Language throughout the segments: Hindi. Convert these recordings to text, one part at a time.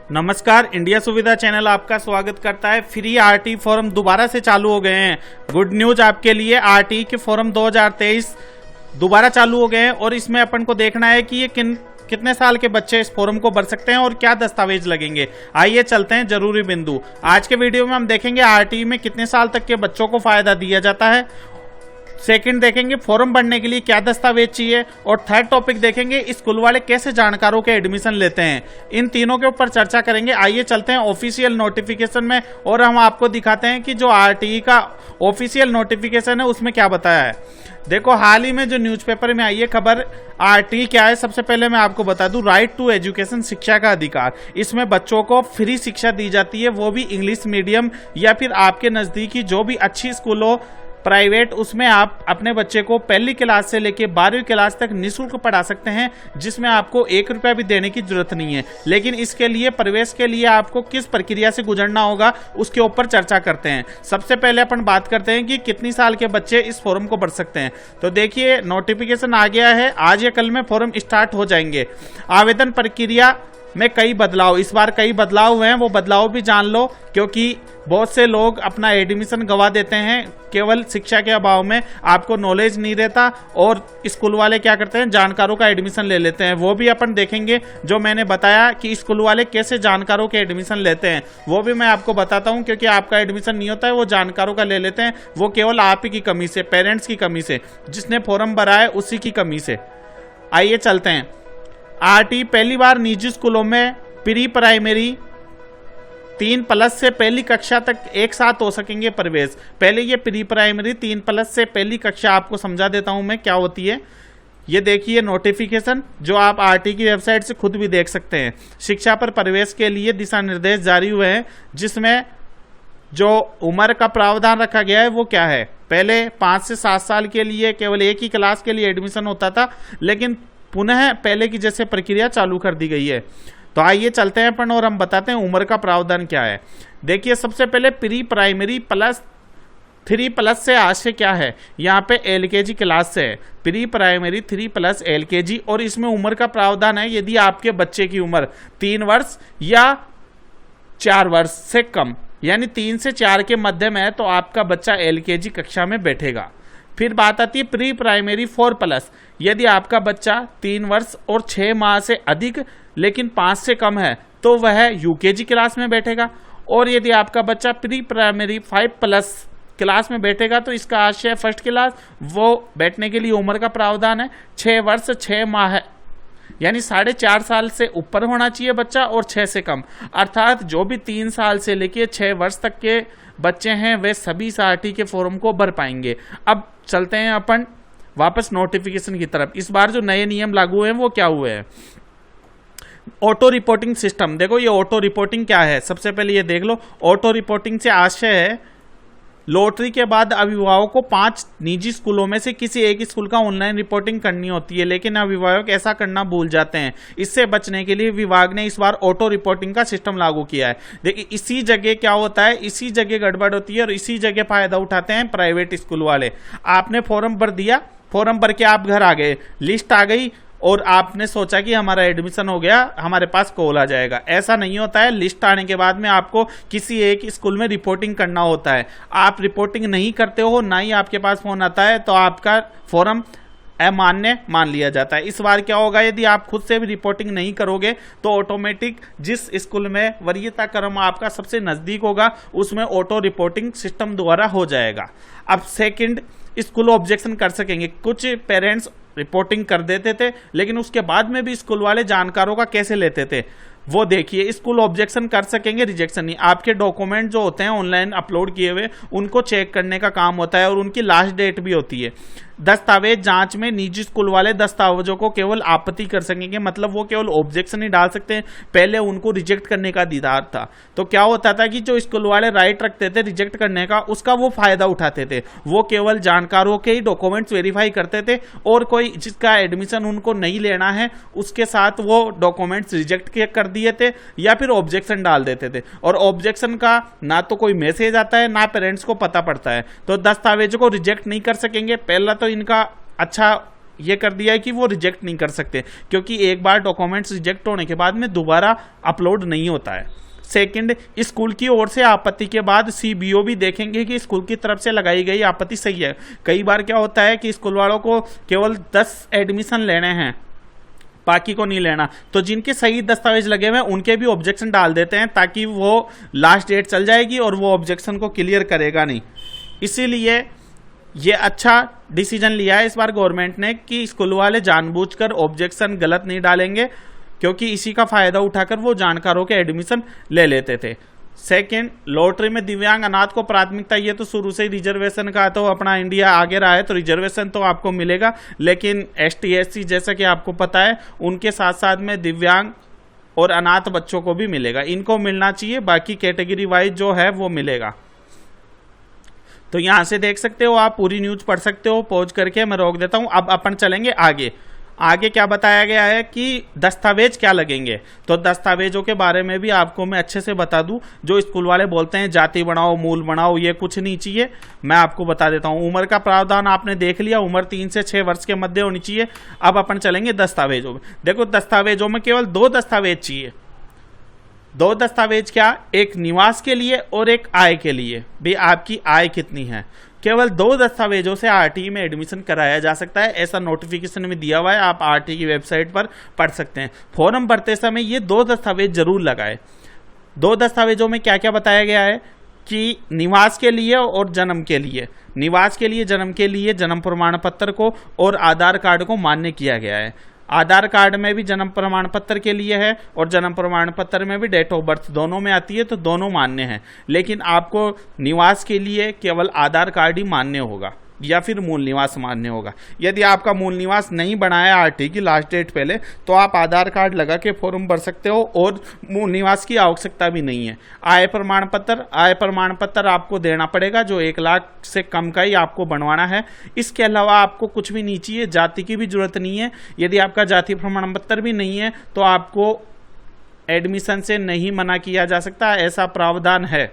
नमस्कार, इंडिया सुविधा चैनल आपका स्वागत करता है। फ्री आरटी फॉर्म दोबारा से चालू हो गए हैं। गुड न्यूज आपके लिए, आरटी के फॉर्म 2023 दोबारा चालू हो गए हैं और इसमें अपन को देखना है कि ये कितने साल के बच्चे इस फॉर्म को भर सकते हैं और क्या दस्तावेज लगेंगे। आइए चलते हैं जरूरी बिंदु। आज के वीडियो में हम देखेंगे आरटी में कितने साल तक के बच्चों को फायदा दिया जाता है। सेकंड देखेंगे फॉर्म भरने के लिए क्या दस्तावेज चाहिए, और थर्ड टॉपिक देखेंगे स्कूल वाले कैसे जानकारों के एडमिशन लेते हैं। इन तीनों के ऊपर चर्चा करेंगे। आइए चलते हैं ऑफिशियल नोटिफिकेशन में और हम आपको दिखाते हैं कि जो आरटीई का ऑफिशियल नोटिफिकेशन है उसमें क्या बताया है। देखो, हाल ही में जो न्यूज़पेपर में आई है खबर, आरटीई क्या है। सबसे पहले मैं आपको बता दूं, राइट टू एजुकेशन, शिक्षा का अधिकार। इसमें बच्चों को फ्री शिक्षा दी जाती है, वो भी इंग्लिश मीडियम या फिर आपके नजदीकी जो भी अच्छी स्कूल हो प्राइवेट, उसमें आप अपने बच्चे को पहली क्लास से लेकर 12वीं क्लास तक निःशुल्क पढ़ा सकते हैं, जिसमें आपको 1 रुपया भी देने की जरूरत नहीं है। लेकिन इसके लिए प्रवेश के लिए आपको किस प्रक्रिया से गुजरना होगा उसके ऊपर चर्चा करते हैं। सबसे पहले अपन बात करते हैं कि कितनी साल के बच्चे इस फॉर्म को भर सकते हैं। तो देखिए, नोटिफिकेशन आ गया है, आज या कल में फॉर्म स्टार्ट हो जाएंगे। आवेदन प्रक्रिया में कई बदलाव, इस बार कई बदलाव हुए हैं, वो बदलाव भी जान लो, क्योंकि बहुत से लोग अपना एडमिशन गंवा देते हैं केवल शिक्षा के अभाव में। आपको नॉलेज नहीं रहता और स्कूल वाले क्या करते हैं, जानकारों का एडमिशन ले लेते हैं। वो भी अपन देखेंगे। जो मैंने बताया कि स्कूल वाले कैसे जानकारों के एडमिशन लेते हैं, वो भी मैं आपको बताता हूं, क्योंकि आपका एडमिशन नहीं होता है, वो जानकारों का ले लेते हैं। वो केवल आप ही की कमी से, पेरेंट्स की कमी से, जिसने फॉर्म भरा है उसी की कमी से। आइए चलते हैं। आरटी पहली बार निजी स्कूलों में प्री प्राइमरी 3+ से पहली कक्षा तक एक साथ हो सकेंगे प्रवेश। पहले ये प्री प्राइमरी 3+ से पहली कक्षा आपको समझा देता हूं मैं क्या होती है। ये देखिए नोटिफिकेशन, जो आप आरटी की वेबसाइट से खुद भी देख सकते हैं। शिक्षा पर प्रवेश के लिए दिशा निर्देश जारी हुए हैं, जिसमें जो उम्र का प्रावधान रखा गया है वो क्या है। पहले 5 से 7 साल के लिए केवल एक ही क्लास के लिए एडमिशन होता था, लेकिन पुनः पहले की जैसे प्रक्रिया चालू कर दी गई है। तो आइए चलते हैं अपन और हम बताते हैं उम्र का प्रावधान क्या है। देखिए, सबसे पहले प्री प्राइमरी +3+ से आज से क्या है, यहाँ पे एलकेजी क्लास से है। प्री प्राइमरी 3+ एलकेजी, और इसमें उम्र का प्रावधान है यदि आपके बच्चे की उम्र 3 वर्ष या 4 वर्ष से कम, यानी 3 से 4 के मध्य में है, तो आपका बच्चा एलकेजी कक्षा में बैठेगा। फिर बात आती है प्री प्राइमरी 4+। यदि आपका बच्चा 3 वर्ष और 6 माह से अधिक लेकिन 5 से कम है, तो वह यूकेजी क्लास में बैठेगा। और यदि आपका बच्चा प्री प्राइमरी 5+ क्लास में बैठेगा, तो इसका आशय फर्स्ट क्लास, वो बैठने के लिए उम्र का प्रावधान है 6 वर्ष 6 माह है, यानी 4.5 साल से ऊपर होना चाहिए बच्चा और 6 से कम। अर्थात जो भी 3 साल से लेके 6 वर्ष तक के बच्चे हैं वे सभी इस आरटी के फॉर्म को भर पाएंगे। अब चलते हैं अपन वापस नोटिफिकेशन की तरफ। इस बार जो नए नियम लागू हुए हैं वो क्या हुए हैं। ऑटो रिपोर्टिंग सिस्टम, देखो ये ऑटो रिपोर्टिंग क्या है, सबसे पहले ये देख लो। ऑटो रिपोर्टिंग से आशय है लॉटरी के बाद अभिभावक को 5 निजी स्कूलों में से किसी एक स्कूल का ऑनलाइन रिपोर्टिंग करनी होती है, लेकिन अभिभावक ऐसा करना भूल जाते हैं। इससे बचने के लिए विभाग ने इस बार ऑटो रिपोर्टिंग का सिस्टम लागू किया है। देखिए, इसी जगह क्या होता है, इसी जगह गड़बड़ होती है और इसी जगह फायदा उठाते हैं प्राइवेट स्कूल वाले। आपने फॉर्म भर दिया, फॉर्म भर के आप घर आ गए, लिस्ट आ गई और आपने सोचा कि हमारा एडमिशन हो गया, हमारे पास कॉल आ जाएगा। ऐसा नहीं होता है। लिस्ट आने के बाद में आपको किसी एक स्कूल में रिपोर्टिंग करना होता है। आप रिपोर्टिंग नहीं करते हो, ना ही आपके पास फोन आता है, तो आपका फॉर्म अमान्य मान लिया जाता है। इस बार क्या होगा, यदि आप खुद से भी रिपोर्टिंग नहीं करोगे तो ऑटोमेटिक जिस स्कूल में वरीयता क्रम आपका सबसे नजदीक होगा उसमें ऑटो रिपोर्टिंग सिस्टम द्वारा हो जाएगा। अब सेकंड, स्कूल ऑब्जेक्शन कर सकेंगे। कुछ पेरेंट्स रिपोर्टिंग कर देते थे, लेकिन उसके बाद में भी स्कूल वाले जानकारों का कैसे लेते थे वो देखिए। स्कूल ऑब्जेक्शन कर सकेंगे, रिजेक्शन नहीं। आपके डॉक्यूमेंट जो होते हैं ऑनलाइन अपलोड किए हुए, उनको चेक करने का काम होता है और उनकी लास्ट डेट भी होती है। दस्तावेज जांच में निजी स्कूल वाले दस्तावेजों को केवल आपत्ति कर सकेंगे, मतलब वो केवल ऑब्जेक्शन ही डाल सकते हैं। पहले उनको रिजेक्ट करने का अधिकार था। तो क्या होता था कि जो स्कूल वाले राइट रखते थे रिजेक्ट करने का, उसका वो फायदा उठाते थे। वो केवल जानकारों के ही डॉक्यूमेंट्स वेरीफाई करते थे और कोई जिसका एडमिशन उनको नहीं लेना है उसके साथ वो डॉक्यूमेंट्स रिजेक्ट कर दिए थे या फिर ऑब्जेक्शन डाल देते थे। और ऑब्जेक्शन का ना तो कोई मैसेज आता है ना पेरेंट्स को पता पड़ता है, तो दस्तावेजों को रिजेक्ट नहीं कर सकेंगे। पहला तो इनका अच्छा ये कर दिया है कि वो रिजेक्ट नहीं कर सकते, क्योंकि एक बार डॉक्यूमेंट्स रिजेक्ट होने के बाद में दोबारा अपलोड नहीं होता है। सेकंड, स्कूल की ओर से आपत्ति के बाद सीबीओ भी देखेंगे कि स्कूल की तरफ से लगाई गई आपत्ति सही है। कई बार क्या होता है कि स्कूल वालों को केवल 10 एडमिशन लेने हैं, बाकी को नहीं लेना, तो जिनके सही दस्तावेज लगे हुए हैं उनके भी ऑब्जेक्शन डाल देते हैं, ताकि वो लास्ट डेट चल जाएगी और वो ऑब्जेक्शन को क्लियर करेगा नहीं। इसीलिए ये अच्छा डिसीजन लिया है इस बार गवर्नमेंट ने कि स्कूल वाले जानबूझकर ऑब्जेक्शन गलत नहीं डालेंगे, क्योंकि इसी का फायदा उठाकर वो जानकारों के एडमिशन ले लेते थे। सेकंड, लॉटरी में दिव्यांग अनाथ को प्राथमिकता, ये तो शुरू से ही रिजर्वेशन का तो अपना इंडिया आगे रहा है, तो रिजर्वेशन तो आपको मिलेगा, लेकिन एसटी एससी जैसा कि आपको पता है उनके साथ साथ में दिव्यांग और अनाथ बच्चों को भी मिलेगा, इनको मिलना चाहिए, बाकी कैटेगरी वाइज जो है वो मिलेगा। तो यहां से देख सकते हो, आप पूरी न्यूज पढ़ सकते हो, पॉज करके मैं रोक देता हूं। अब अपन चलेंगे आगे। आगे क्या बताया गया है कि दस्तावेज क्या लगेंगे, तो दस्तावेजों के बारे में भी आपको मैं अच्छे से बता दूं। जो स्कूल वाले बोलते हैं जाति बनाओ, मूल बनाओ, ये कुछ नहीं चाहिए, मैं आपको बता देता हूं। उम्र का प्रावधान आपने देख लिया, उम्र 3 से 6 वर्ष के मध्य होनी चाहिए। अब अपन चलेंगे दस्तावेजों में। देखो, दस्तावेजों में केवल 2 दस्तावेज चाहिए। 2 दस्तावेज क्या? एक निवास के लिए और एक आय के लिए। भी आपकी आय कितनी है, केवल 2 दस्तावेजों से आरटीई में एडमिशन कराया जा सकता है, ऐसा नोटिफिकेशन में दिया हुआ है, आप आरटीई की वेबसाइट पर पढ़ सकते हैं। फॉर्म भरते समय ये 2 दस्तावेज जरूर लगाए। 2 दस्तावेजों में क्या क्या बताया गया है कि निवास के लिए और जन्म के लिए। निवास के लिए, जन्म के लिए जन्म प्रमाण पत्र को और आधार कार्ड को मान्य किया गया है। आधार कार्ड में भी जन्म प्रमाण पत्र के लिए है और जन्म प्रमाण पत्र में भी डेट ऑफ बर्थ दोनों में आती है, तो दोनों मान्य हैं। लेकिन आपको निवास के लिए केवल आधार कार्ड ही मान्य होगा या फिर मूल निवास मान्य होगा। यदि आपका मूल निवास नहीं बनाया आरटी की लास्ट डेट पहले, तो आप आधार कार्ड लगा के फॉर्म भर सकते हो और मूल निवास की आवश्यकता भी नहीं है। आय प्रमाण पत्र आपको देना पड़ेगा, जो 1 लाख से कम का ही आपको बनवाना है। इसके अलावा आपको कुछ भी नहीं चाहिए, जाति की भी जरूरत नहीं है। यदि आपका जाति प्रमाण पत्र भी नहीं है तो आपको एडमिशन से नहीं मना किया जा सकता, ऐसा प्रावधान है।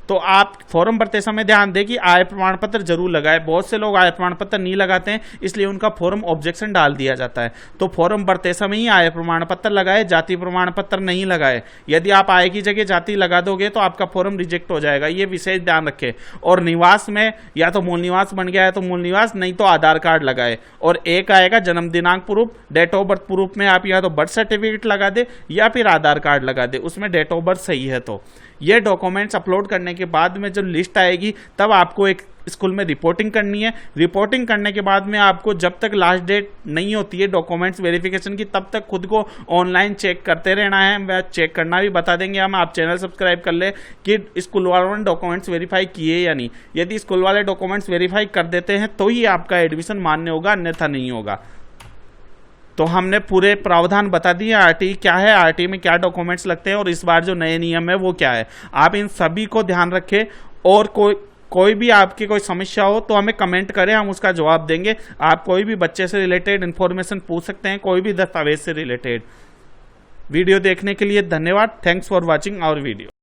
तो आप फॉर्म भरते समय ध्यान दें कि आय प्रमाण पत्र जरूर लगाए। बहुत से लोग आय प्रमाण पत्र नहीं लगाते हैं, इसलिए उनका फॉर्म ऑब्जेक्शन डाल दिया जाता है। तो फॉर्म भरते समय ही आय प्रमाण पत्र लगाए, जाति प्रमाण पत्र नहीं लगाए। यदि आप आय की जगह जाति लगा दोगे तो आपका फॉर्म रिजेक्ट हो जाएगा, ये विशेष ध्यान रखें। और निवास में या तो मूल निवास बन गया है तो मूल निवास, नहीं तो आधार कार्ड लगाए। और एक आएगा जन्म दिनांक proof, date of birth proof में आप या तो बर्थ सर्टिफिकेट लगा दे या फिर आधार कार्ड लगा दे, उसमें डेट ऑफ बर्थ सही है। तो ये डॉक्यूमेंट्स अपलोड करने के बाद में जब लिस्ट आएगी तब आपको एक स्कूल में रिपोर्टिंग करनी है। रिपोर्टिंग करने के बाद में आपको जब तक लास्ट डेट नहीं होती है डॉक्यूमेंट्स वेरिफिकेशन की, तब तक खुद को ऑनलाइन चेक करते रहना है। वह चेक करना भी बता देंगे हम, आप चैनल सब्सक्राइब कर ले कि स्कूल वालों ने डॉक्यूमेंट्स वेरीफाई किए या नहीं। यदि स्कूल वाले डॉक्यूमेंट्स वेरीफाई कर देते हैं तो ही आपका एडमिशन मान्य होगा, अन्यथा नहीं होगा। तो हमने पूरे प्रावधान बता दिए, आरटी क्या है, आरटी में क्या डॉक्यूमेंट्स लगते हैं और इस बार जो नए नियम है वो क्या है। आप इन सभी को ध्यान रखें और कोई भी आपकी कोई समस्या हो तो हमें कमेंट करें, हम उसका जवाब देंगे। आप कोई भी बच्चे से रिलेटेड इन्फॉर्मेशन पूछ सकते हैं, कोई भी दस्तावेज से रिलेटेड। वीडियो देखने के लिए धन्यवाद। Thanks for watching our video.